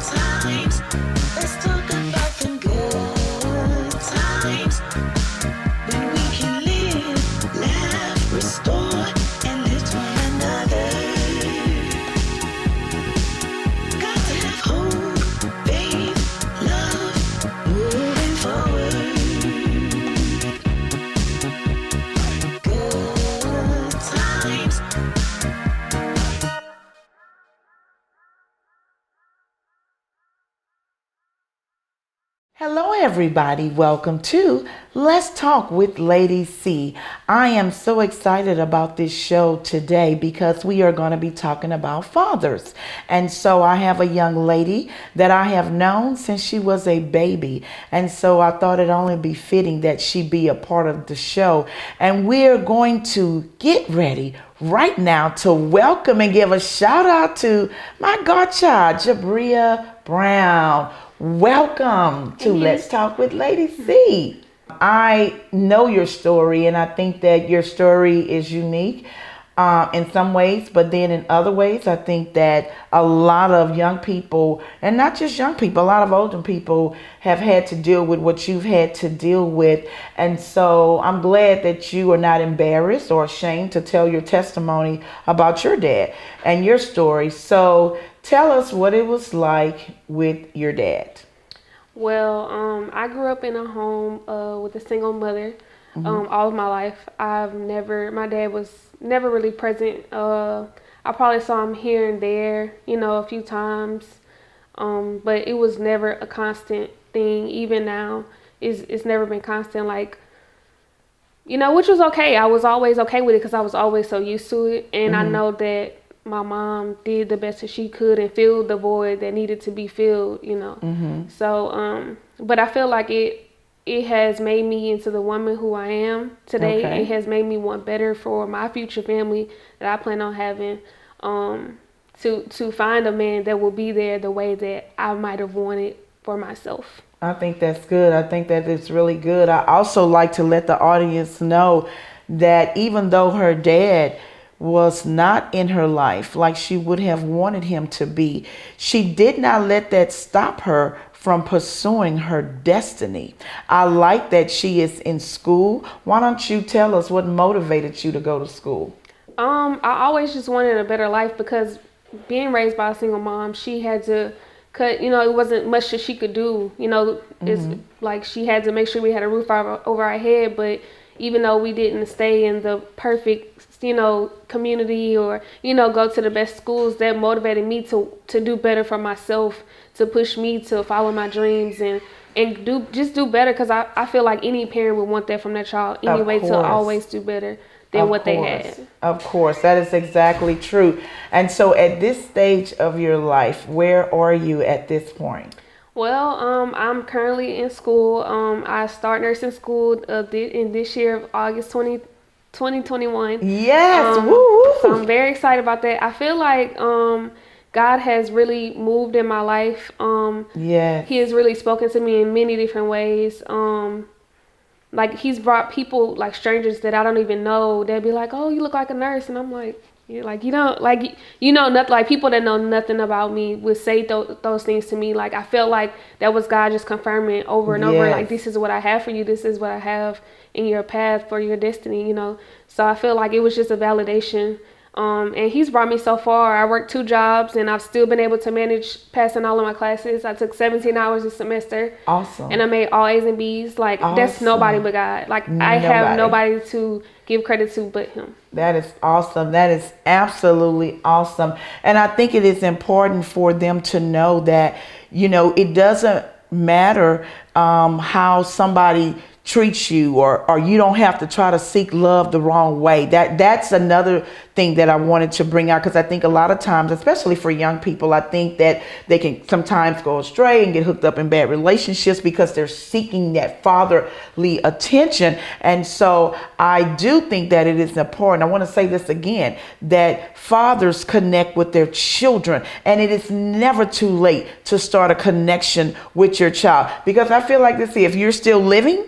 times. Let's talk about them good times. When we can live, laugh, restore, and lift one another. Got to have hope, faith, love, moving forward. Good times. Hello, everybody. Welcome to Let's Talk with Lady C. I am so excited about this show today because we are going to be talking about fathers. And so I have a young lady that I have known since she was a baby. And so I thought it only be fitting that she be a part of the show. And we're going to get ready right now to welcome and give a shout out to my godchild, Jabria Brown. Welcome to Let's Talk with Lady C. I know your story, and I think that your story is unique in some ways, but then in other ways, I think that a lot of young people, and not just young people, a lot of older people have had to deal with what you've had to deal with. And so I'm glad that you are not embarrassed or ashamed to tell your testimony about your dad and your story. So tell us what it was like with your dad. Well, I grew up in a home with a single mother all of my life. My dad was never really present. I probably saw him here and there, a few times. But it was never a constant thing. Even now, it's never been constant, which was okay. I was always okay with it because I was always so used to it. And I know that my mom did the best that she could and filled the void that needed to be filled, So, but I feel like it has made me into the woman who I am today. Okay. It has made me want better for my future family that I plan on having, to find a man that will be there the way that I might have wanted for myself. I think that's good. I think that it's really good. I also like to let the audience know that even though her dad was not in her life like she would have wanted him to be, she did not let that stop her from pursuing her destiny. I like that she is in school. Why don't you tell us what motivated you to go to school? I always just wanted a better life because being raised by a single mom, she had to cut, it wasn't much that she could do. It's like she had to make sure we had a roof over our head, but even though we didn't stay in the perfect, community or, go to the best schools, that motivated me to do better for myself, to push me to follow my dreams and do better. Because I feel like any parent would want that from their child anyway, to always do better than what they had. Of course, that is exactly true. And so at this stage of your life, where are you at this point? Well, I'm currently in school. I start nursing school in this year of August 2021. Yes, woo! So I'm very excited about that. I feel like God has really moved in my life. Yes. He has really spoken to me in many different ways. He's brought people, like strangers that I don't even know. They'll be like, "Oh, you look like a nurse," and I'm like, nothing. Like people that know nothing about me would say those things to me. Like I felt like that was God just confirming over and over. Like, this is what I have for you. This is what I have in your path for your destiny. So I feel like it was just a validation. And he's brought me so far. I worked 2 jobs and I've still been able to manage passing all of my classes. I took 17 hours a semester. Awesome. And I made all A's and B's. Like, awesome. That's nobody but God. Like, I have nobody to give credit to but him. That is awesome. That is absolutely awesome. And I think it is important for them to know that, it doesn't matter how somebody treats you, or you don't have to try to seek love the wrong way. That's another thing that I wanted to bring out, because I think a lot of times, especially for young people, I think that they can sometimes go astray and get hooked up in bad relationships because they're seeking that fatherly attention. And so I do think that it is important. I want to say this again, that fathers connect with their children, and it is never too late to start a connection with your child, because I feel like this, if you're still living,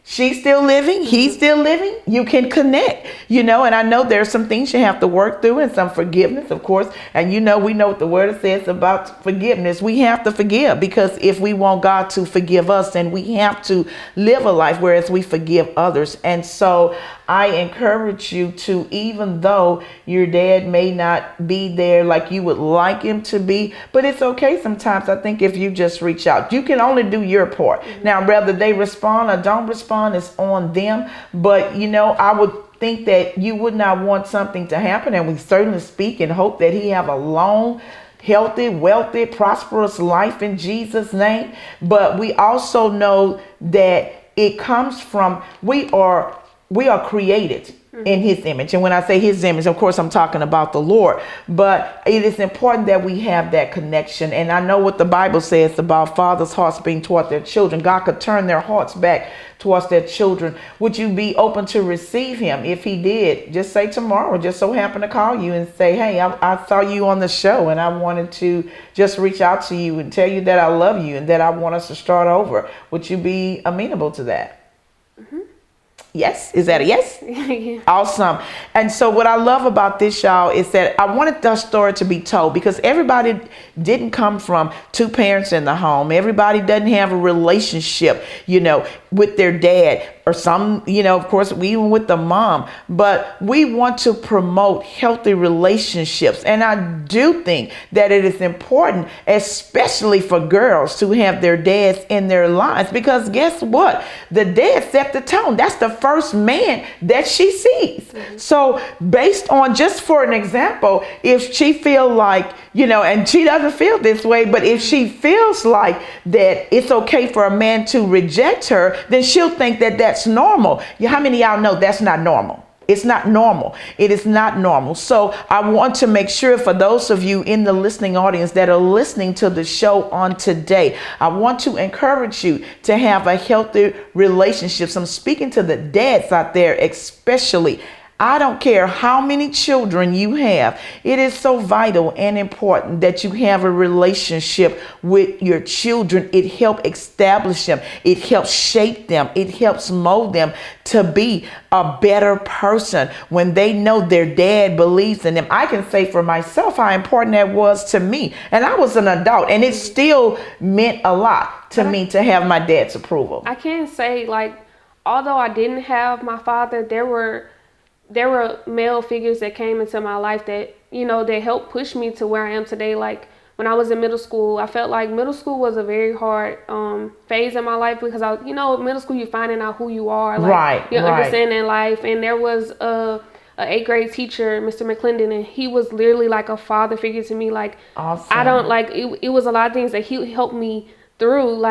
She's still living, he's still living, you can connect, and I know there's some things you have to work through and some forgiveness, of course. And we know what the word says about forgiveness. We have to forgive, because if we want God to forgive us, then we have to live a life whereas we forgive others. And so I encourage you to, even though your dad may not be there like you would like him to be, but it's okay sometimes. I think if you just reach out, you can only do your part. Now, whether they respond or don't respond is on them. But, I would think that you would not want something to happen. And we certainly speak and hope that he have a long, healthy, wealthy, prosperous life in Jesus' name. But we also know that it comes from, we are created in his image. And when I say his image, of course, I'm talking about the Lord. But it is important that we have that connection. And I know what the Bible says about fathers' hearts being toward their children. God could turn their hearts back towards their children. Would you be open to receive him? If he did, just say tomorrow, just so happen to call you and say, hey, I saw you on the show and I wanted to just reach out to you and tell you that I love you and that I want us to start over. Would you be amenable to that? Mm-hmm. Yes. Is that a yes? Yeah. Awesome. And so what I love about this, y'all, is that I wanted the story to be told, because everybody didn't come from two parents in the home. Everybody doesn't have a relationship, with their dad, or some, of course, even with the mom. But we want to promote healthy relationships. And I do think that it is important, especially for girls, to have their dads in their lives, because guess what? The dad set the tone. That's the first man that she sees. Mm-hmm. So based on, just for an example, if she feel like, and she doesn't feel this way, but if she feels like that it's okay for a man to reject her, then she'll think that that's normal. How many of y'all know that's not normal? It's not normal. It is not normal. So I want to make sure, for those of you in the listening audience that are listening to the show on today, I want to encourage you to have a healthy relationship. So I'm speaking to the dads out there, especially. I don't care how many children you have. It is so vital and important that you have a relationship with your children. It helps establish them. It helps shape them. It helps mold them to be a better person when they know their dad believes in them. I can say for myself how important that was to me. And I was an adult, and it still meant a lot to me to have my dad's approval. I can say, although I didn't have my father, there were male figures that came into my life that, they helped push me to where I am today. Like when I was in middle school, I felt like middle school was a very hard phase in my life, because middle school, you're finding out who you are, you're understanding life. And there was a 8th grade teacher, Mr. McClendon, and he was literally like a father figure to me. Awesome. I don't it was a lot of things that he helped me through.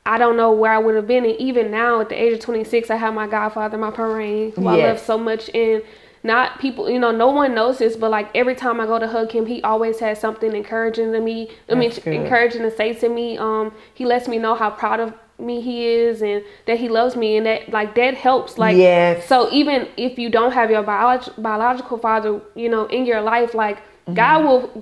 I don't know where I would have been. And even now, at the age of 26, I have my godfather, my parrain, who I love so much. And not people, no one knows this, but every time I go to hug him, he always has something encouraging to me. Encouraging to say to me. He lets me know how proud of me he is, and that he loves me, and that helps. Yes. So even if you don't have your biological father, in your life, mm-hmm.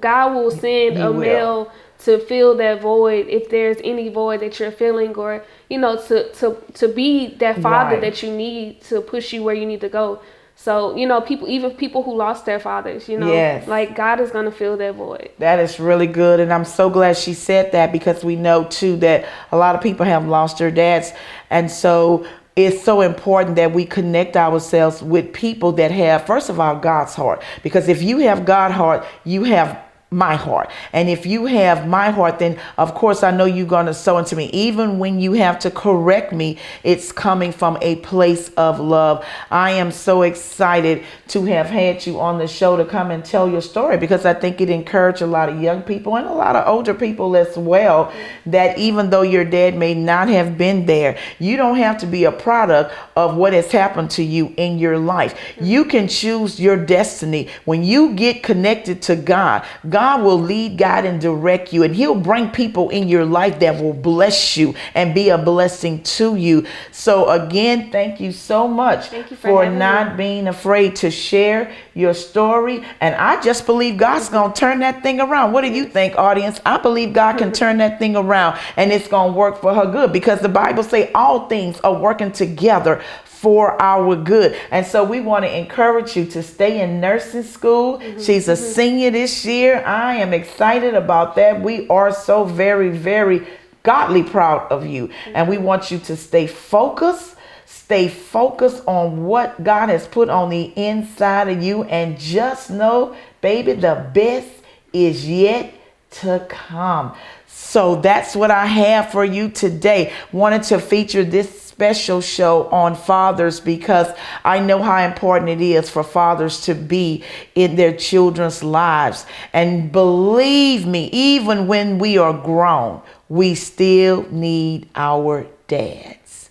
God will send male to fill that void, if there's any void that you're feeling, or to be that father that you need to push you where you need to go. So people who lost their fathers, yes. God is going to fill that void. That is really good, and I'm so glad she said that, because we know too that a lot of people have lost their dads, and so it's so important that we connect ourselves with people that have, first of all, God's heart. Because if you have God's heart, you have my heart. And if you have my heart, then of course I know you're going to sow into me. Even when you have to correct me, it's coming from a place of love. I am so excited to have had you on the show to come and tell your story, because I think it encouraged a lot of young people and a lot of older people as well, that even though your dad may not have been there, you don't have to be a product of what has happened to you in your life. You can choose your destiny. When you get connected to God God will lead, guide, and direct you, and he'll bring people in your life that will bless you and be a blessing to you. So again, thank you so much for not being afraid to share your story. And I just believe God's going to turn that thing around. What do you think, audience? I believe God can turn that thing around, and it's going to work for her good, because the Bible say all things are working together for our good. And so we want to encourage you to stay in nursing school. She's a senior this year. I am excited about that. We are so very, very godly proud of you. And we want you to stay focused. Stay focused on what God has put on the inside of you. And just know, baby, the best is yet to come. So that's what I have for you today. Wanted to feature this special show on fathers, because I know how important it is for fathers to be in their children's lives. And believe me, even when we are grown, we still need our dads.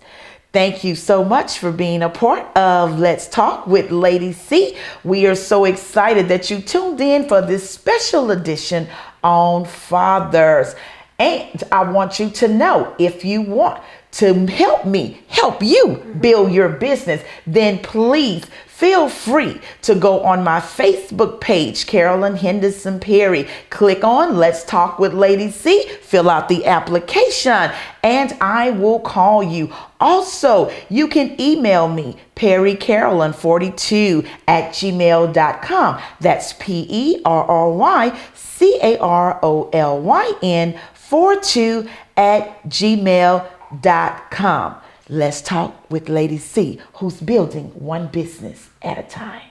Thank you so much for being a part of Let's Talk with Lady C. We are so excited that you tuned in for this special edition on fathers. And I want you to know, if you want to help me help you build your business, then please feel free to go on my Facebook page, Carolyn Henderson Perry. Click on Let's Talk with Lady C, fill out the application, and I will call you. Also, you can email me, perrycarolyn42@gmail.com. That's PERRYCarolyn42@gmail.com. Let's talk with Lady C, who's building one business at a time.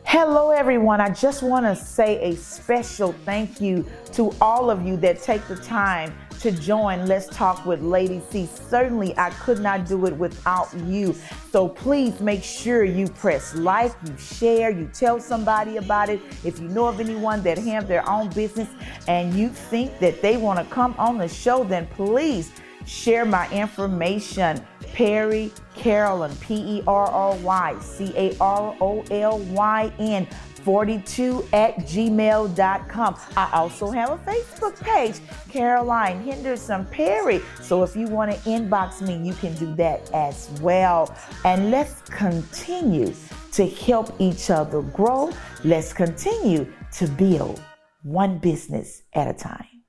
Hello, everyone. I just want to say a special thank you to all of you that take the time to join Let's Talk with Lady C. Certainly, I could not do it without you. So please make sure you press like, you share, you tell somebody about it. If you know of anyone that have their own business and you think that they want to come on the show, then please share my information. Perry Carolyn, PERRYCAROLYN 42@gmail.com. I also have a Facebook page, Caroline Henderson Perry. So if you want to inbox me, you can do that as well. And let's continue to help each other grow. Let's continue to build one business at a time.